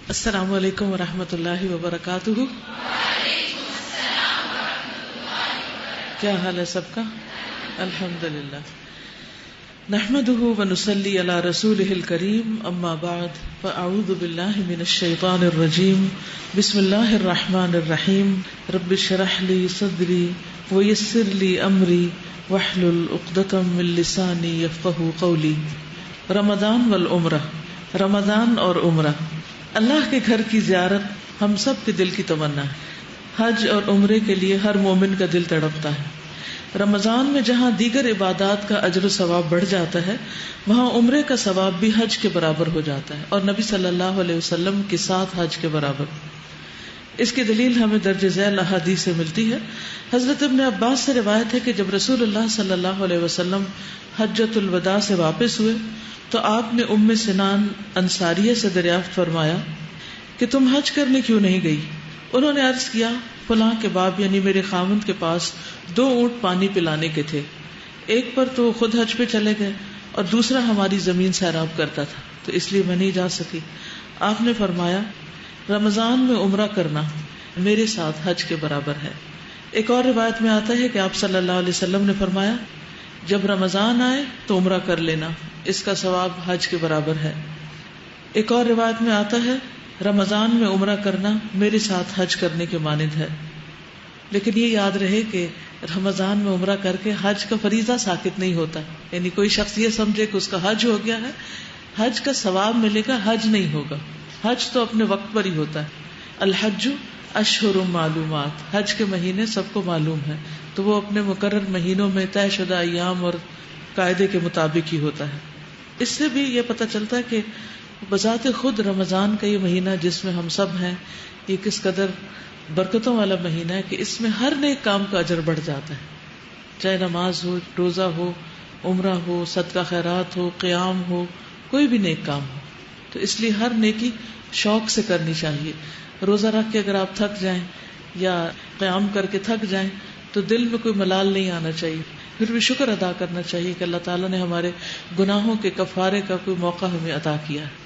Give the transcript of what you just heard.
السلام علیکم ورحمۃ اللہ وبرکاتہ. کیا حال ہے سب کا؟ الحمدللہ. نحمده ونصلی علی رسولہ الکریم. اما بعد فاعوذ باللہ من الشیطان الرجیم. بسم اللہ الرحمن الرحیم. رب اشرح لی صدری ویسر لی امری واحلل عقدۃ من لسانی یفقہوا قولی. رمضان والعمرہ. رمضان اور عمرہ. اللہ کے گھر کی زیارت ہم سب کے دل کی تمنا ہے. حج اور عمرے کے لیے ہر مومن کا دل تڑپتا ہے. رمضان میں جہاں دیگر عبادات کا اجر و ثواب بڑھ جاتا ہے، وہاں عمرے کا ثواب بھی حج کے برابر ہو جاتا ہے، اور نبی صلی اللہ علیہ وسلم کے ساتھ حج کے برابر. اس کی دلیل ہمیں درج ذیل احادیث سے ملتی ہے. حضرت ابن عباس سے روایت ہے کہ جب رسول اللہ صلی اللہ علیہ وسلم حجۃ الوداع سے واپس ہوئے تو آپ نے ام سنان انصاریہ سے دریافت فرمایا کہ تم حج کرنے کیوں نہیں گئی؟ انہوں نے عرض کیا، فلاں کے باب یعنی میرے خاوند کے پاس 2 اونٹ پانی پلانے کے تھے، ایک پر تو خود حج پہ چلے گئے اور دوسرا ہماری زمین سیراب کرتا تھا، تو اس لیے میں نہیں جا سکی. آپ نے فرمایا، رمضان میں عمرہ کرنا میرے ساتھ حج کے برابر ہے. ایک اور روایت میں آتا ہے کہ آپ صلی اللہ علیہ وسلم نے فرمایا، جب رمضان آئے تو عمرہ کر لینا، اس کا ثواب حج کے برابر ہے. ایک اور روایت میں آتا ہے، رمضان میں عمرہ کرنا میرے ساتھ حج کرنے کے مانند ہے. لیکن یہ یاد رہے کہ رمضان میں عمرہ کر کے حج کا فریضہ ساقط نہیں ہوتا. یعنی کوئی شخص یہ سمجھے کہ اس کا حج ہو گیا ہے، حج کا ثواب ملے گا، حج نہیں ہوگا. حج تو اپنے وقت پر ہی ہوتا ہے. الحج اشہر معلومات، حج کے مہینے سب کو معلوم ہے، تو وہ اپنے مقرر مہینوں میں طے شدہ ایام اور قاعدے کے مطابق ہی ہوتا ہے. اس سے بھی یہ پتہ چلتا ہے کہ بذات خود رمضان کا یہ مہینہ جس میں ہم سب ہیں، یہ کس قدر برکتوں والا مہینہ ہے کہ اس میں ہر نیک کام کا اجر بڑھ جاتا ہے، چاہے نماز ہو، روزہ ہو، عمرہ ہو، صدقہ خیرات ہو، قیام ہو، کوئی بھی نیک کام ہو. تو اس لیے ہر نیکی شوق سے کرنی چاہیے. روزہ رکھ کے اگر آپ تھک جائیں یا قیام کر کے تھک جائیں تو دل میں کوئی ملال نہیں آنا چاہیے، پھر بھی شکر ادا کرنا چاہیے کہ اللہ تعالیٰ نے ہمارے گناہوں کے کفارے کا کوئی موقع ہمیں عطا کیا ہے.